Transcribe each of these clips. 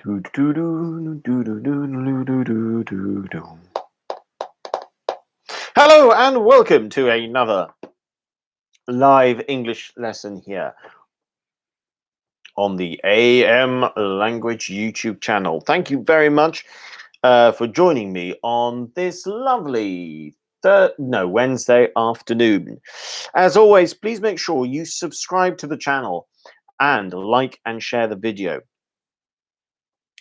Hello and welcome to another live English lesson here on the AM Language YouTube channel. Thank you very much for joining me on this lovely Wednesday afternoon. As always, please make sure you subscribe to the channel and like and share the video.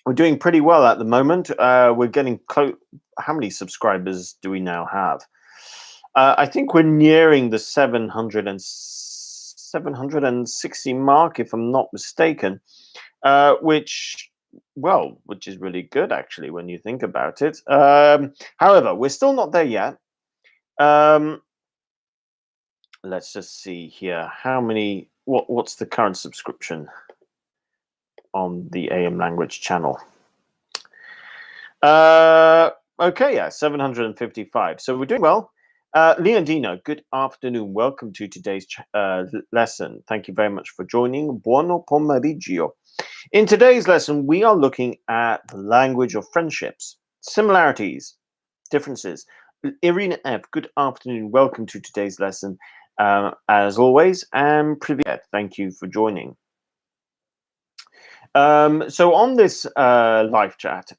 We're doing pretty well at the moment. We're getting close. How many subscribers do we now have? I think we're nearing the 760 mark, if I'm not mistaken, which is really good, actually, when you think about it. However, we're still not there yet. Let's just see here. How many? What's the current subscription on the AM Language channel? Okay, yeah, 755. So we're doing well. Leondino, good afternoon. Welcome to today's lesson. Thank you very much for joining. Buono pomeriggio. In today's lesson, we are looking at the language of friendships, similarities, differences. Irina F, good afternoon. Welcome to today's lesson. As always, and privyet. Thank you for joining. So on this live chat,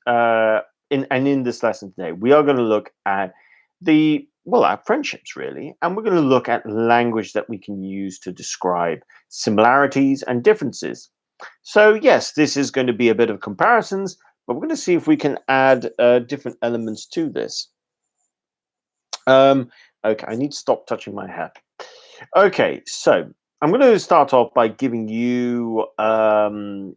in this lesson today, we are going to look at our friendships, really, and we're going to look at language that we can use to describe similarities and differences. So yes, this is going to be a bit of comparisons, but we're going to see if we can add different elements to this. Okay, I need to stop touching my hair. Okay, so I'm going to start off by giving you I'm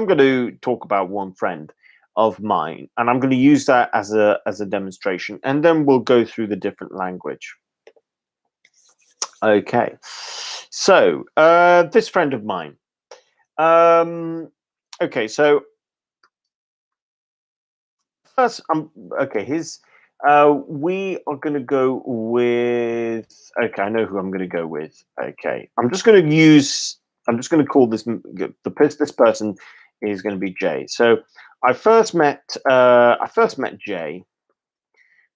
going to talk about one friend of mine, and I'm going to use that as a demonstration, and then we'll go through the different language. Okay, so this friend of mine. Okay, so first, we are going to go with. Okay, I know who I'm going to go with. Okay, I'm just going to call this person is going to be Jay. So I first met Jay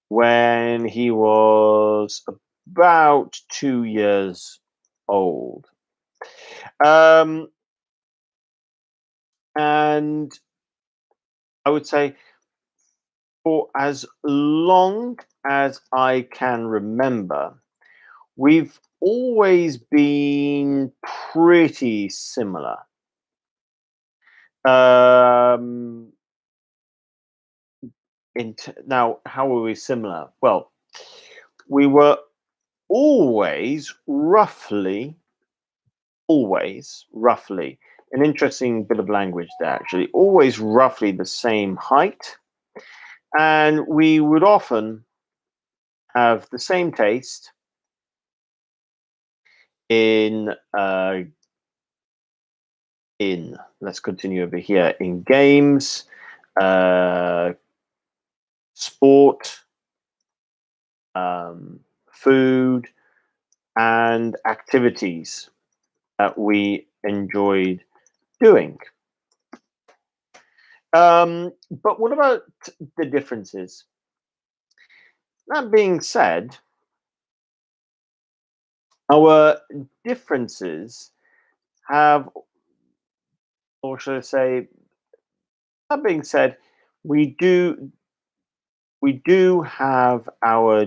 when he was about 2 years old, and I would say for as long as I can remember, we've always been pretty similar. Now, how were we similar? Well, we were always roughly, an interesting bit of language there, actually, always roughly the same height. And we would often have the same taste in let's continue over here, in games, sport, food, and activities that we enjoyed doing. But what about the differences? That being said, our differences have, or should I say, that being said, we do have our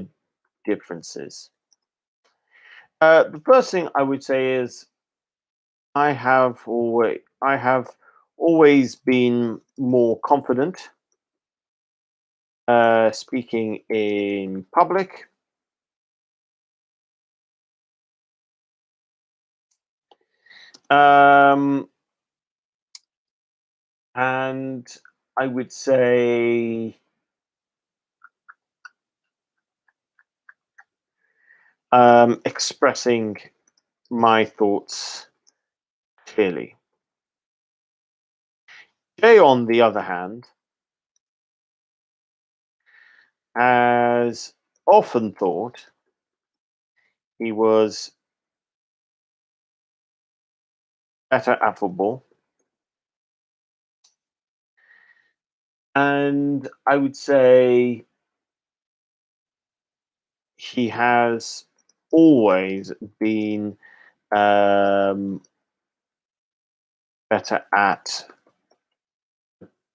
differences. The first thing I would say is I have always been more confident speaking in public. And I would say expressing my thoughts clearly. Jay, on the other hand, has often thought he was better at football, And I would say he has always been um, better at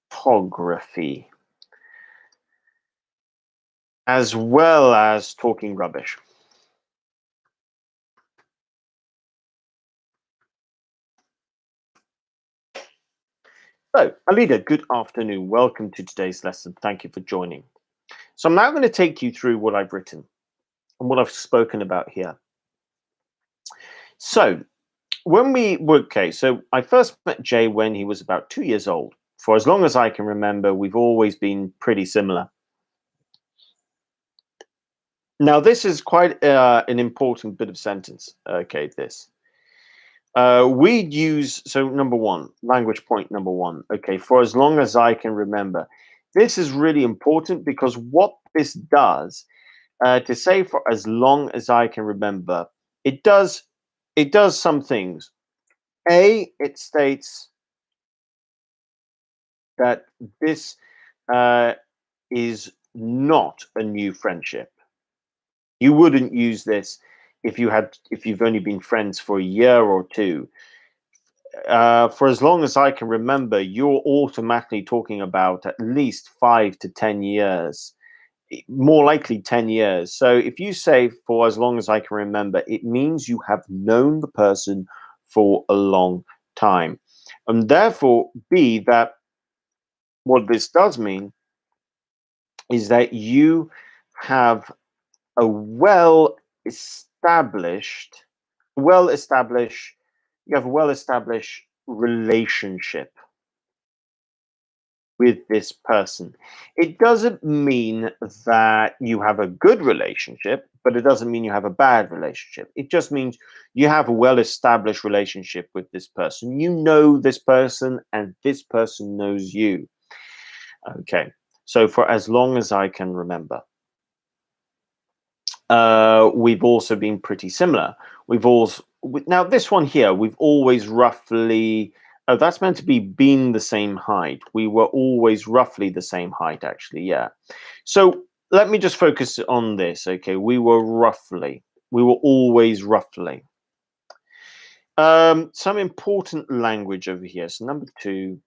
photography as well as talking rubbish. So, Alida, good afternoon. Welcome to today's lesson. Thank you for joining. So, I'm now going to take you through what I've written and what I've spoken about here. So, so I first met Jay when he was about 2 years old. For as long as I can remember, we've always been pretty similar. Now, this is quite an important bit of sentence. Okay, this. We'd use, so number one, language point number one. Okay, for as long as I can remember. This is really important because what this does, to say for as long as I can remember, it does some things. A, it states that this uh, is not a new friendship. You wouldn't use this if you've only been friends for a year or two. For as long as I can remember, you're automatically talking about at least 5 to 10 years, more likely 10 years. So if you say for as long as I can remember, it means you have known the person for a long time. And therefore, B, that what this does mean is that you have a established, well established, you have a well established relationship with this person. It doesn't mean that you have a good relationship, but it doesn't mean you have a bad relationship. It just means you have a well established relationship with this person. You know this person, and this person knows you. Okay. So, for as long as I can remember, we've also been pretty similar. We've also now this one here. We've always roughly. Oh, that's meant to be been the same height. We were always roughly the same height, actually. Yeah. So let me just focus on this. Okay, we were roughly. We were always roughly. Some important language over here. So number two,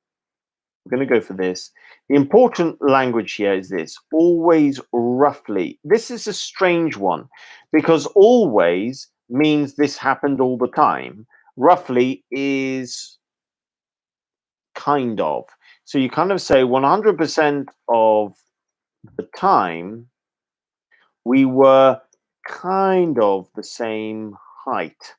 we're going to go for this. The important language here is this, always roughly. This is a strange one because always means this happened all the time. Roughly is kind of. So you kind of say 100% of the time we were kind of the same height.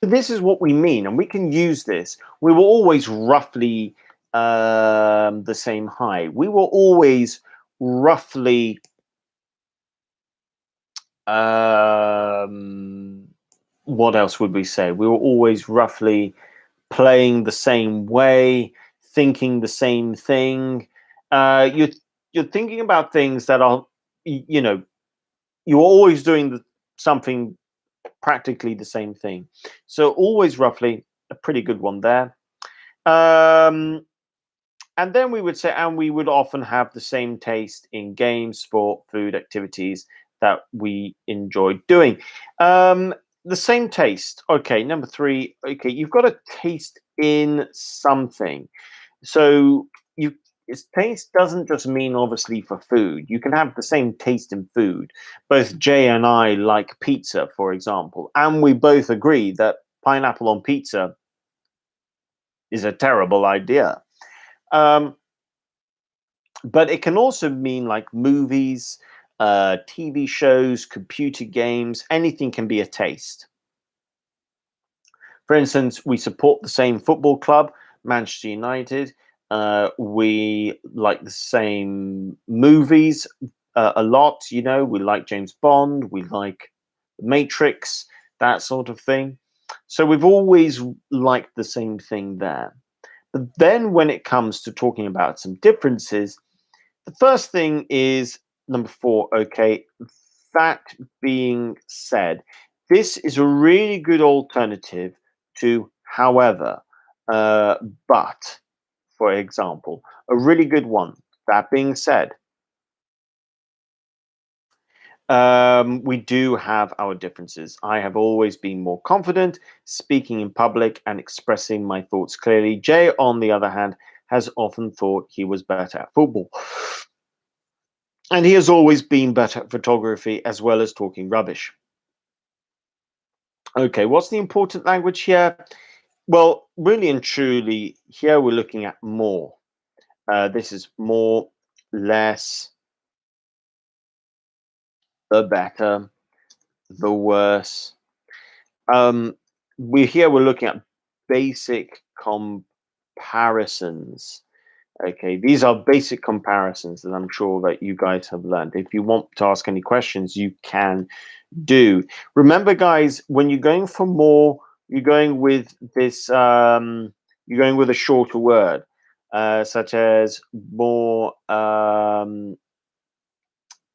This is what we mean, and we can use this. We were always roughly the same height. We were always roughly um, what else would we say? We were always roughly playing the same way, thinking the same thing. You're thinking about things that are, you know, you're always doing something practically the same thing. So always roughly a pretty good one there. Um, and then we would say, and we would often have the same taste in games, sport, food, activities that we enjoyed doing. Um, the same taste. Okay, number three. Okay, you've got a taste in something. So you taste doesn't just mean obviously for food. You can have the same taste in food. Both Jay and I like pizza, for example, and we both agree that pineapple on pizza is a terrible idea. Um, but it can also mean like movies, TV shows, computer games. Anything can be a taste. For instance, we support the same football club, Manchester United. We like the same movies a lot. You know, we like James Bond. We like Matrix, that sort of thing. So we've always liked the same thing there. But then when it comes to talking about some differences, the first thing is number four. Okay, that being said, this is a really good alternative to however. Uh, but, for example, a really good one. That being said, we do have our differences. I have always been more confident speaking in public and expressing my thoughts clearly. Jay, on the other hand, has often thought he was better at football. And he has always been better at photography as well as talking rubbish. Okay, what's the important language here? Well, really and truly, here we're looking at more. This is more, less, the better, the worse. Um, we're looking at basic comparisons. Okay, these are basic comparisons that I'm sure that you guys have learned. If you want to ask any questions, you can do. Remember, guys, when you're going for more, you're going with this. You're going with a shorter word, such as more.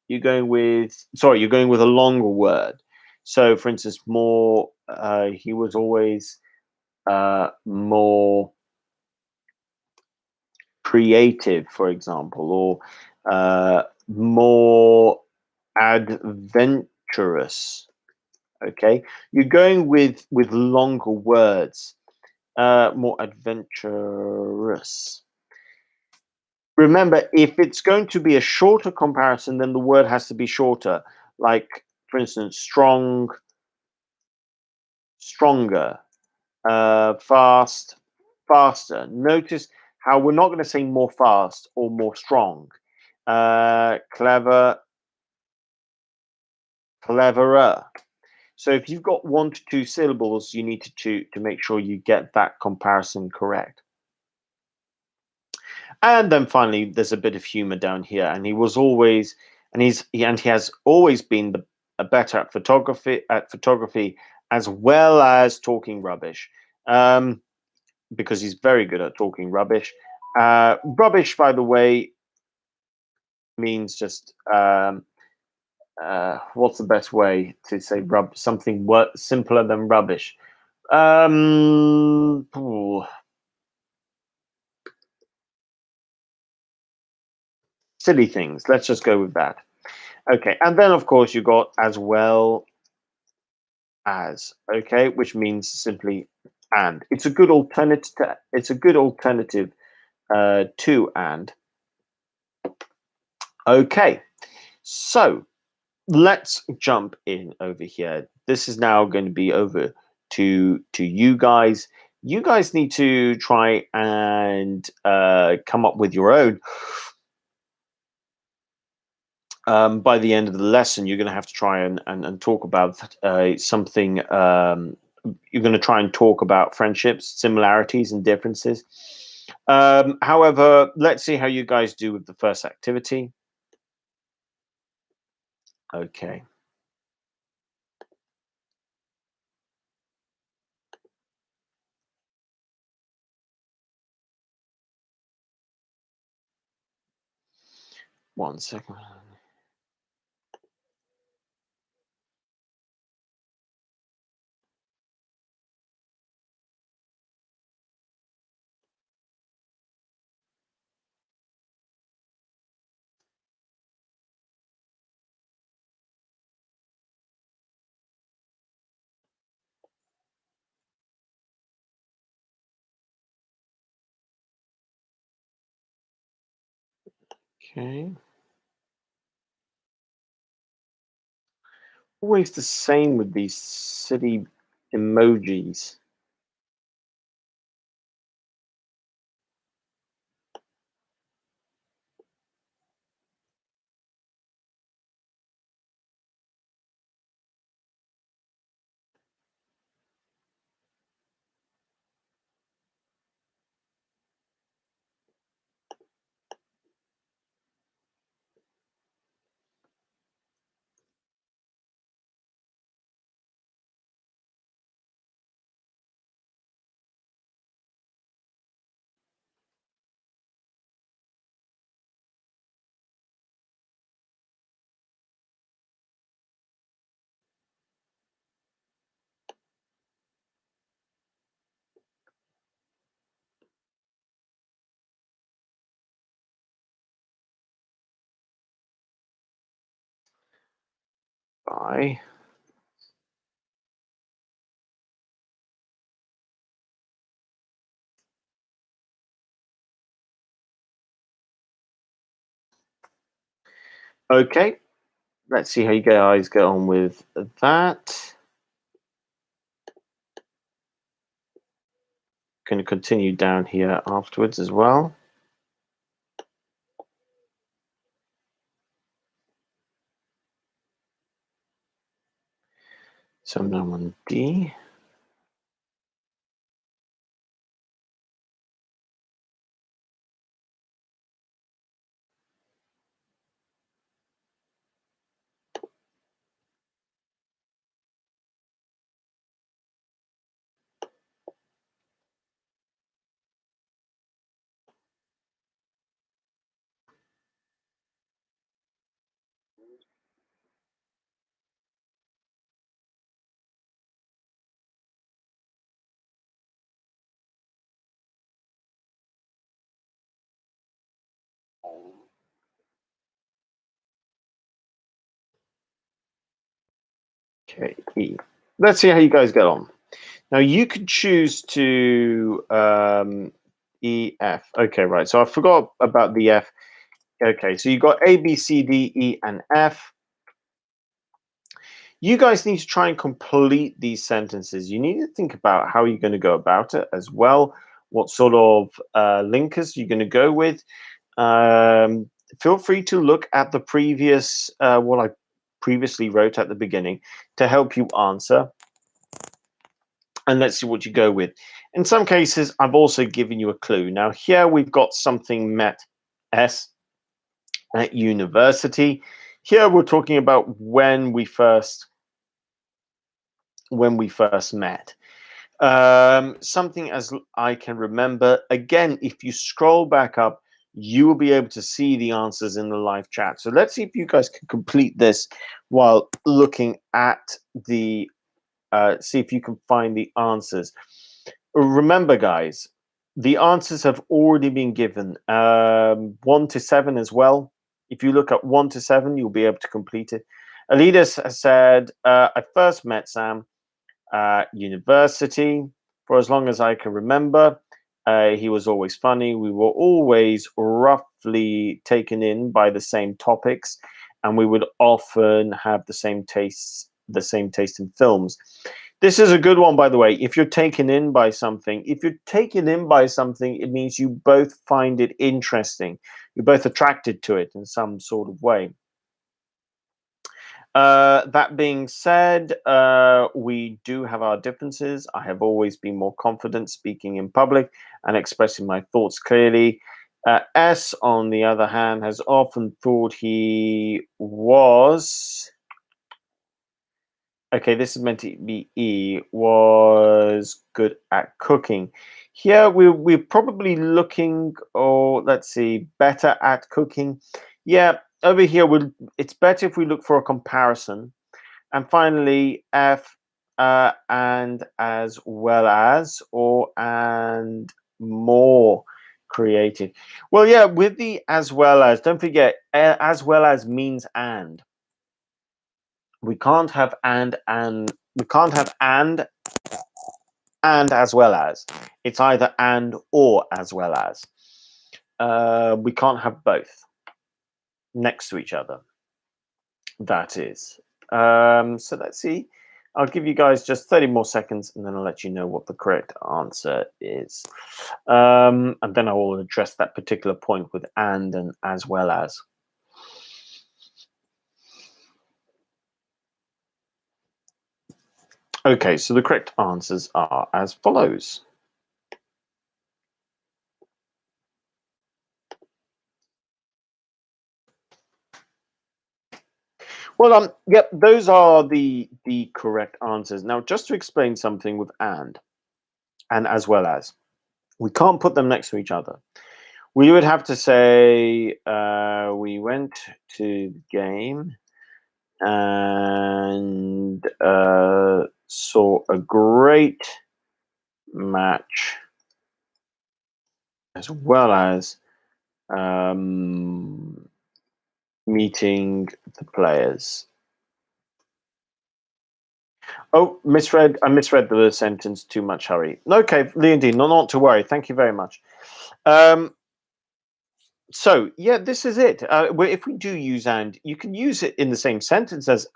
You're going with. Sorry, you're going with a longer word. So, for instance, more. He was always more creative, for example, or more adventurous. Okay, you're going with longer words, more adventurous. Remember, if it's going to be a shorter comparison, then the word has to be shorter. Like, for instance, strong, stronger, fast, faster. Notice how we're not going to say more fast or more strong. Clever, cleverer. So if you've got 1 to 2 syllables, you need to make sure you get that comparison correct. And then finally, there's a bit of humor down here, and he was always, and he has always been a better at photography as well as talking rubbish, because he's very good at talking rubbish. Rubbish, by the way, means just what's the best way to say something simpler than rubbish? Ooh, silly things. Let's just go with that. Okay, and then of course you got as well as. Okay, which means simply and. It's a good alternative. It's a good alternative to and. Okay, so let's jump in over here. This is now going to be over to you guys. You guys need to try and come up with your own. By the end of the lesson, you're going to have to try and talk about something. You're going to try and talk about friendships, similarities, and differences. However, let's see how you guys do with the first activity. Okay. One second. Okay. Always the same with these silly emojis. by okay. Let's see how you guys get on with that. Going to continue down here afterwards as well. So now on D. Okay, E. Let's see how you guys get on. Now you could choose to E, F. Okay, right. So I forgot about the F. Okay, so you got A, B, C, D, E, and F. You guys need to try and complete these sentences. You need to think about how you're going to go about it as well. What sort of linkers you're going to go with. Feel free to look at the previous, what I previously wrote at the beginning to help you answer. And let's see what you go with. In some cases, I've also given you a clue. Now here we've got something met, S, at university. Here we're talking about when we first met. Something as I can remember. Again, if you scroll back up, you will be able to see the answers in the live chat. So let's see if you guys can complete this while looking at the, see if you can find the answers. Remember, guys, the answers have already been given. 1 to 7 as well. If you look at 1 to 7, you'll be able to complete it. Alidas has said, I first met Sam university. For as long as I can remember, he was always funny. We were always roughly taken in by the same topics, and we would often have the same taste in films. This is a good one, by the way. If you're taken in by something, it means you both find it interesting. You're both attracted to it in some sort of way. That being said, we do have our differences. I have always been more confident speaking in public and expressing my thoughts clearly. S, on the other hand, has often thought he was... Okay, this is meant to be E, was good at cooking. Here, we're probably looking, or let's see, better at cooking. Yeah, over here, it's better if we look for a comparison. And finally, F, and as well as, or and more creative. Well, yeah, with the as well as, don't forget, as well as means and. We can't have and we can't have and as well as. It's either and or as well as. We can't have both next to each other. That is. So let's see. I'll give you guys just 30 more seconds and then I'll let you know what the correct answer is. And then I will address that particular point with and as well as. Okay, so the correct answers are as follows. Well, yep, those are the correct answers. Now, just to explain something with and as well as, we can't put them next to each other. We would have to say we went to the game and saw a great match as well as meeting the players. Oh, misread. I misread the sentence. Too much hurry. Okay, Leontine, not to worry. Thank you very much. Um, so yeah, this is it. If we do use and, you can use it in the same sentence as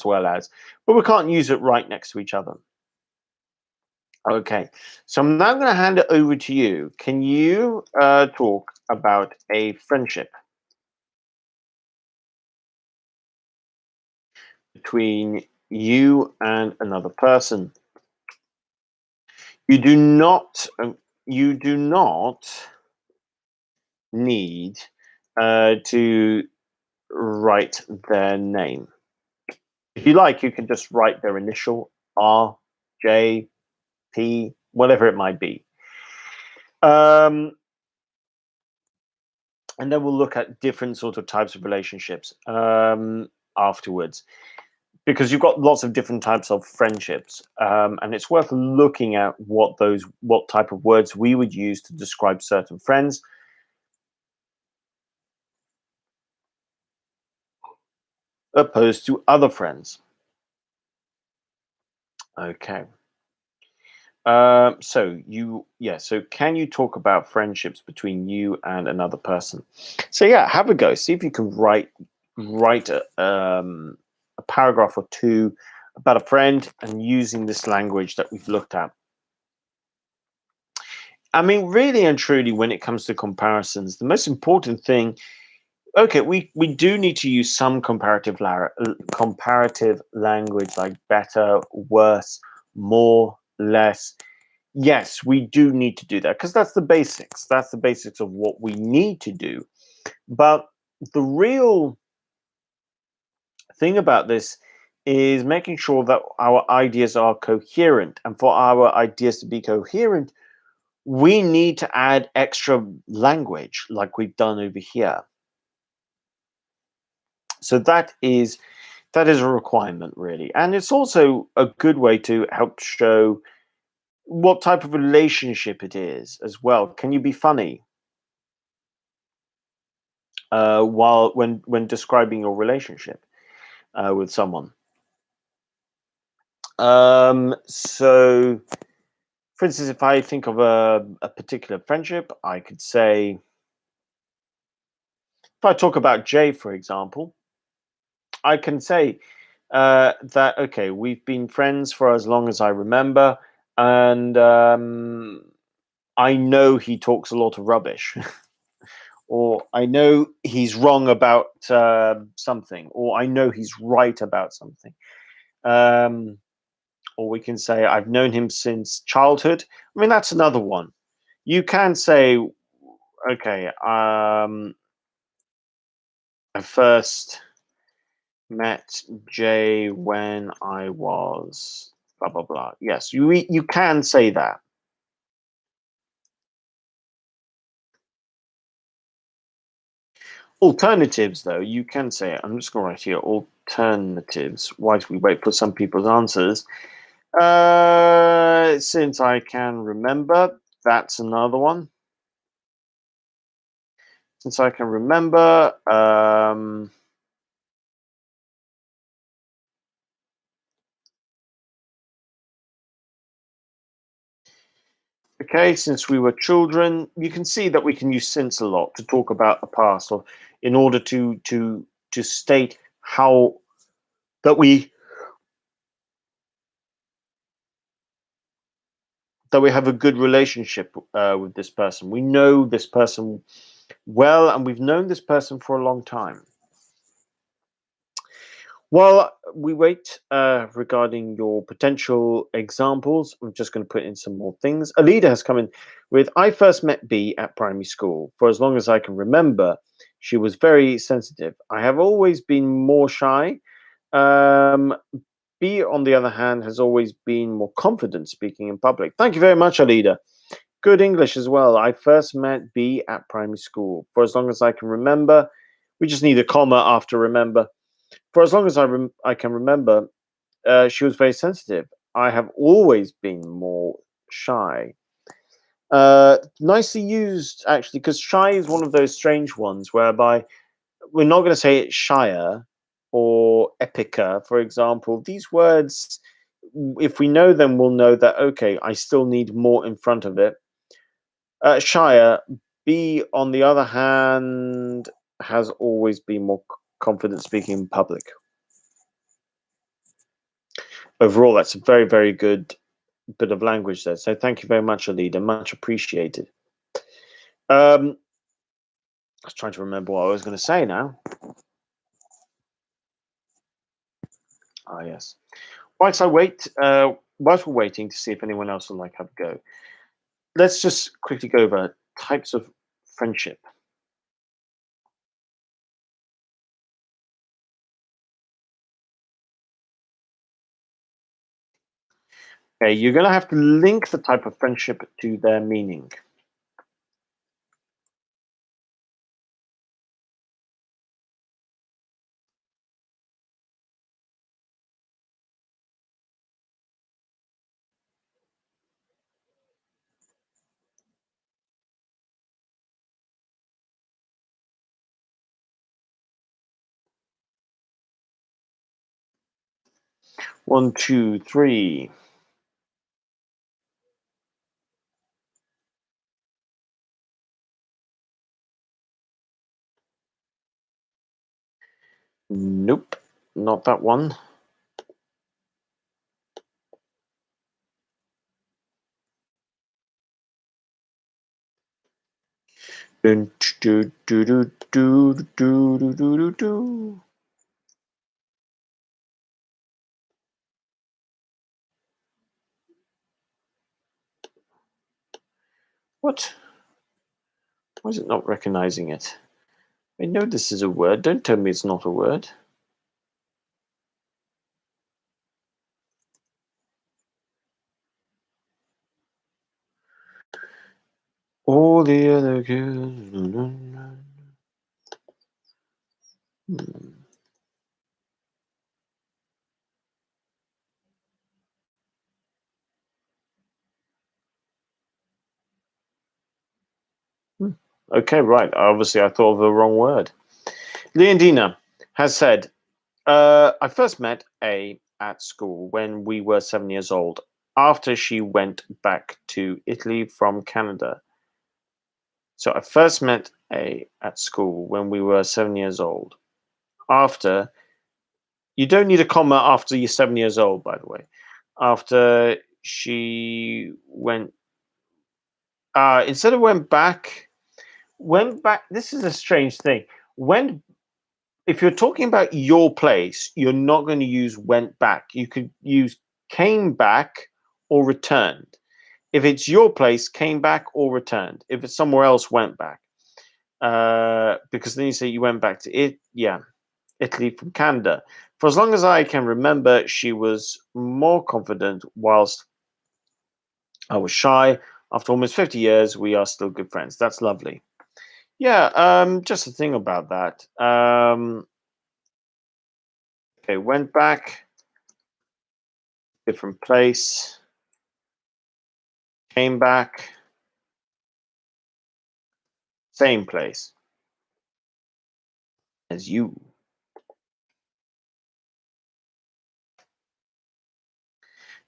well as, but we can't use it right next to each other. Okay, so I'm now going to hand it over to you. Can you talk about a friendship between you and another person? You do not. You do not need to write their name. If you like, you can just write their initial, R, J, P, whatever it might be. And then we'll look at different sort of types of relationships afterwards, because you've got lots of different types of friendships, and it's worth looking at what type of words we would use to describe certain friends opposed to other friends. Okay. So can you talk about friendships between you and another person? So yeah, have a go. See if you can write a paragraph or two about a friend and using this language that we've looked at. I mean, really and truly, when it comes to comparisons, the most important thing. Okay, we do need to use some comparative language, like better, worse, more, less. Yes, we do need to do that because that's the basics. That's the basics of what we need to do. But the real thing about this is making sure that our ideas are coherent. And for our ideas to be coherent, we need to add extra language like we've done over here. So that is a requirement, really. And it's also a good way to help show what type of relationship it is as well. Can you be funny while when describing your relationship with someone? So, for instance, if I think of a particular friendship, I could say, if I talk about Jay, for example, I can say that, okay, we've been friends for as long as I remember, and I know he talks a lot of rubbish. Or I know he's wrong about something, or I know he's right about something. Um, or we can say, I've known him since childhood. I mean, that's another one. You can say, okay, I first met Jay when I was blah blah blah. Yes, you can say that. Alternatives, though, you can say. I'm just going to write here alternatives. Whilst we wait for some people's answers. Since I can remember, that's another one. Since I can remember, okay, since we were children, you can see that we can use since a lot to talk about the past, or in order to state how that we have a good relationship with this person. We know this person well, and we've known this person for a long time. While we wait regarding your potential examples, I'm just going to put in some more things. Alida has come in with, I first met B at primary school. For as long as I can remember, she was very sensitive. I have always been more shy. Um, B, on the other hand, has always been more confident speaking in public. Thank you very much, Alida. Good English as well. I first met B at primary school. For as long as I can remember, we just need a comma after remember. For as long as I can remember, she was very sensitive. I have always been more shy. Nicely used, actually, because shy is one of those strange ones whereby we're not going to say it's shyer. or epica, for example, these words, if we know them, we'll know that, okay, I still need more in front of it. Shire, B, on the other hand, has always been more confident speaking in public. Overall, that's a very, very good bit of language there. So thank you very much, Alida. Much appreciated. I was trying to remember what I was going to say now. Ah, yes. Whilst whilst we're waiting to see if anyone else would like to have a go, let's just quickly go over types of friendship. Okay, you're going to have to link the type of friendship to their meaning. One, two, three. Nope, not that one. Do, do, do, do, do, do, do, do, do. What? Why is it not recognizing it? I know this is a word. Don't tell me it's not a word. All the other girls. Okay, right. Obviously, I thought of the wrong word. Leondina has said, I first met A at school when we were 7 years old, after she went back to Italy from Canada. So I first met A at school when we were 7 years old. After, you don't need a comma after you're 7 years old, by the way. After she went, instead of went back, this is a strange thing. If you're talking about your place, you're not going to use went back. You could use came back or returned. If it's your place, came back or returned. If it's somewhere else, went back. Because then you say you went back to it. Yeah, Italy from Canada. For as long as I can remember, she was more confident whilst I was shy. After almost 50 years, we are still good friends. That's lovely. Yeah, just a thing about that. Okay, went back, different place, came back, same place as you.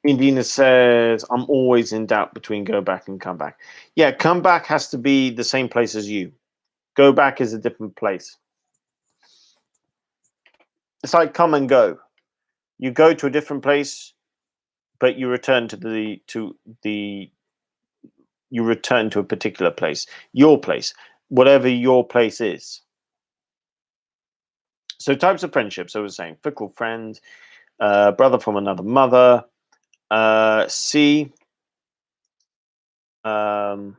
Indina says, I'm always in doubt between go back and come back. Yeah, come back has to be the same place as you. Go back is a different place. It's like come and go. You go to a different place, but you return to you return to a particular place, your place, whatever your place is. So types of friendships. I was saying fickle friend, brother from another mother. C. Um,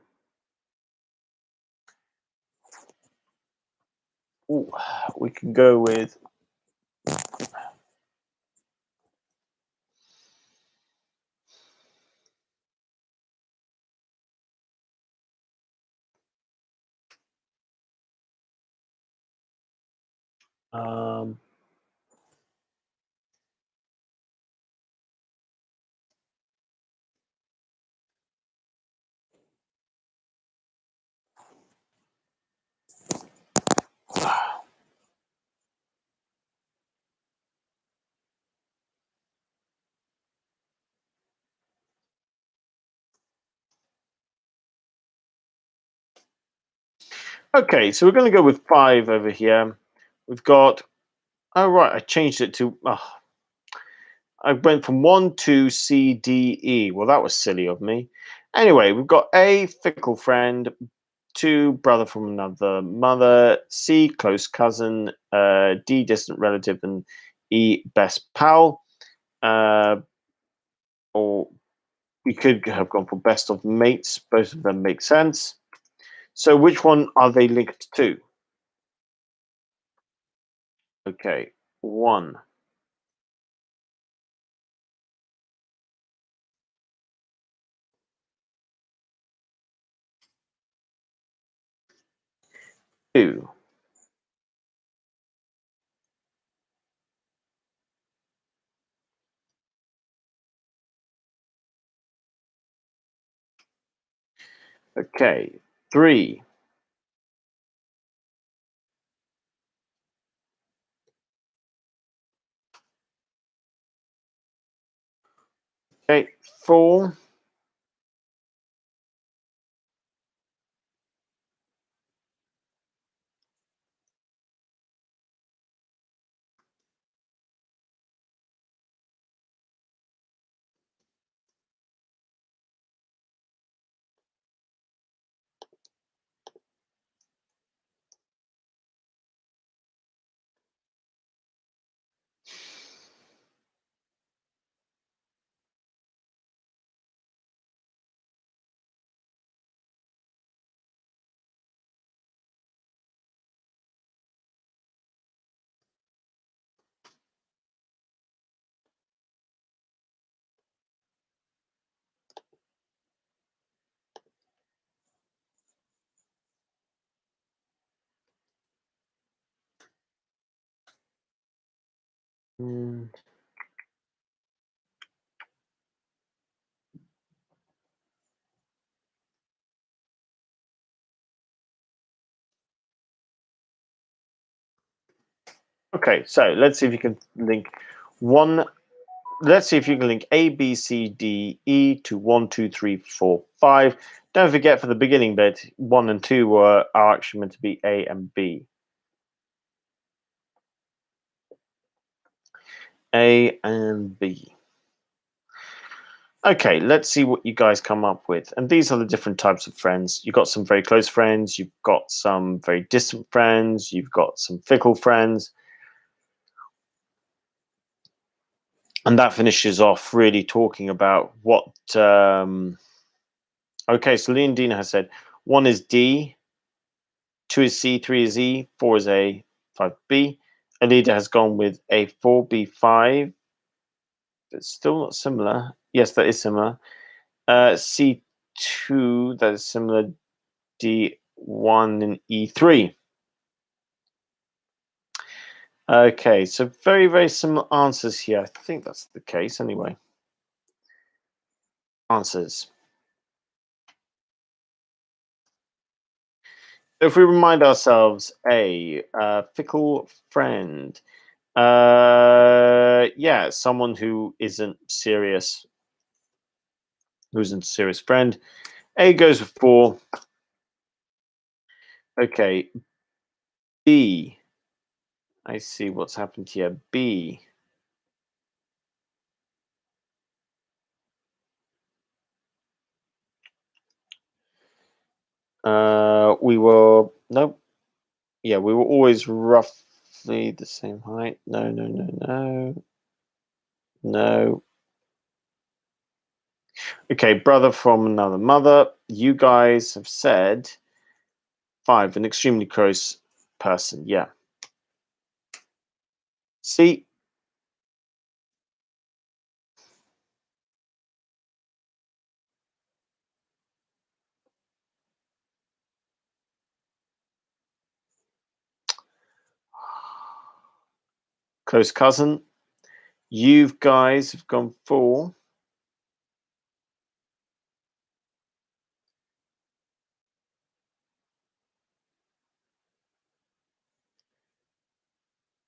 ooh, we can go with um, Okay, so we're going to go with 5 over here. We've got, oh, right, I changed it to, I went from 1 to C, D, E. Well, that was silly of me. Anyway, we've got A, fickle friend, 2, brother from another mother, C, close cousin, D, distant relative, and E, best pal. Or we could have gone for best of mates. Both of them make sense. So which one are they linked to? Okay, 1, 2. Okay, 3. Okay, 4. Mm, Okay, so let's see if you can link one. Let's see if you can link A, B, C, D, E to 1, 2, 3, 4, 5. Don't forget for the beginning bit, 1 and 2 are actually meant to be A and B. A and B. Okay, let's see what you guys come up with. And these are the different types of friends. You've got some very close friends, you've got some very distant friends, you've got some fickle friends. And that finishes off really talking about what. Okay, so Leondina has said 1 is D, 2 is C, 3 is E, 4 is A, 5 B. Alida has gone with A4, B5. It's still not similar. Yes, that is similar. C2, that is similar. D1 and E3. Okay, so very, very similar answers here. I think that's the case anyway. Answers. If we remind ourselves, A, fickle friend. Yeah, someone who isn't serious, who isn't a serious friend. A goes with 4. Okay, B. I see what's happened here. B. We were nope. Yeah, we were always roughly the same height. No, no, no, no, no. Okay, brother from another mother. You guys have said 5, an extremely close person. Yeah. C. Close cousin. You guys have gone 4.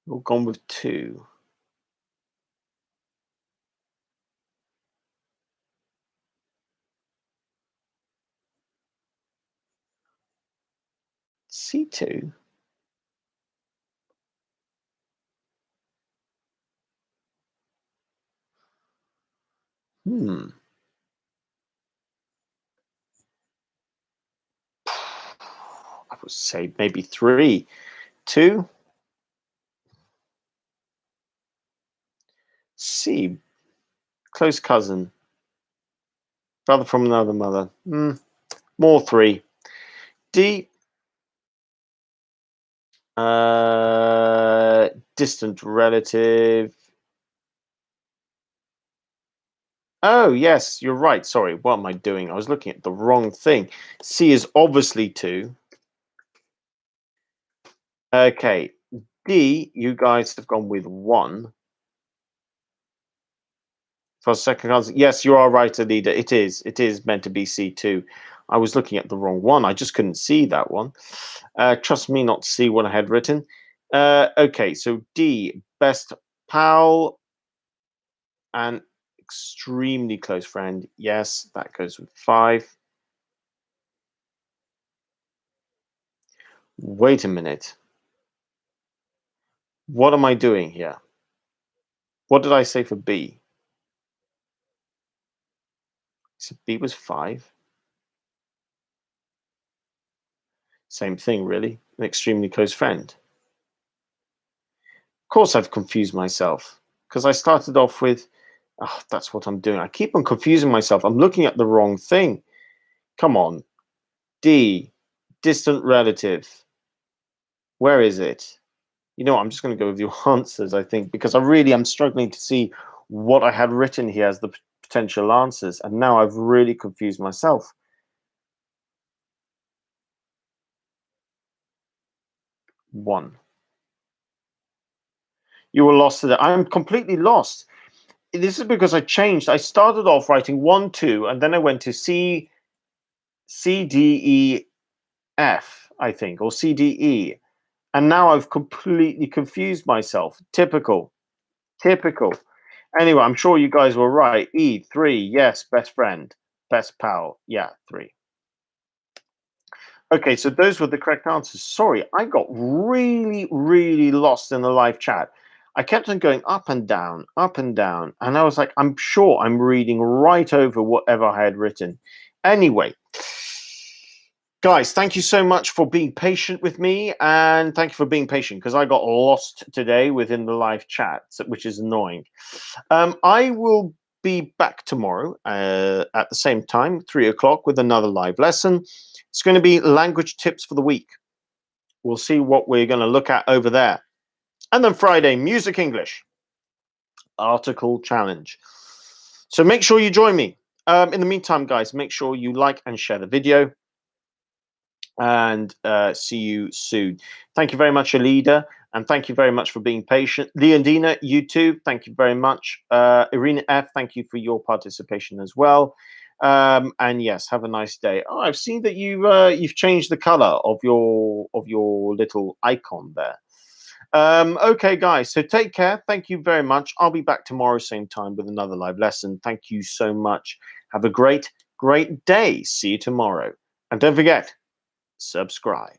We've gone with 2. C2. I would say maybe 3, 2. C, close cousin, brother from another mother. More 3. D, distant relative. Oh, yes, you're right. Sorry, what am I doing? I was looking at the wrong thing. C is obviously 2. Okay, D, you guys have gone with 1. For second cousin, yes, you are right, Alida. It is. It is meant to be C2. I was looking at the wrong one. I just couldn't see that one. Trust me not to see what I had written. Okay, so D, best pal and extremely close friend. Yes, that goes with 5. Wait a minute. What am I doing here? What did I say for B? So B was 5. Same thing, really. An extremely close friend. Of course, I've confused myself because I started off with, oh, that's what I'm doing. I keep on confusing myself. I'm looking at the wrong thing. Come on. D, distant relative. Where is it? You know, I'm just going to go with your answers, I think, because I really am struggling to see what I had written here as the potential answers. And now I've really confused myself. 1. You were lost to that. I'm completely lost. This is because I changed. I started off writing 1, 2, and then I went to C, D, E, F, I think, or C, D, E. And now I've completely confused myself. Typical. Typical. Anyway, I'm sure you guys were right. E, 3. Yes, best friend. Best pal. Yeah, 3. Okay, so those were the correct answers. Sorry, I got really, really lost in the live chat. I kept on going up and down, and I was like, I'm sure I'm reading right over whatever I had written. Anyway, guys, thank you so much for being patient with me, and thank you for being patient because I got lost today within the live chat, which is annoying. I will be back tomorrow at the same time, 3 o'clock, with another live lesson. It's going to be language tips for the week. We'll see what we're going to look at over there. And then Friday, music English, article challenge. So make sure you join me. In the meantime, guys, make sure you like and share the video. And see you soon. Thank you very much, Alida. And thank you very much for being patient. Leondina, you too. Thank you very much. Irina F, thank you for your participation as well. And yes, have a nice day. Oh, I've seen that you've changed the color of your little icon there. Okay, guys. So take care. Thank you very much. I'll be back tomorrow, same time, with another live lesson. Thank you so much. Have a great, great day. See you tomorrow. And don't forget, subscribe.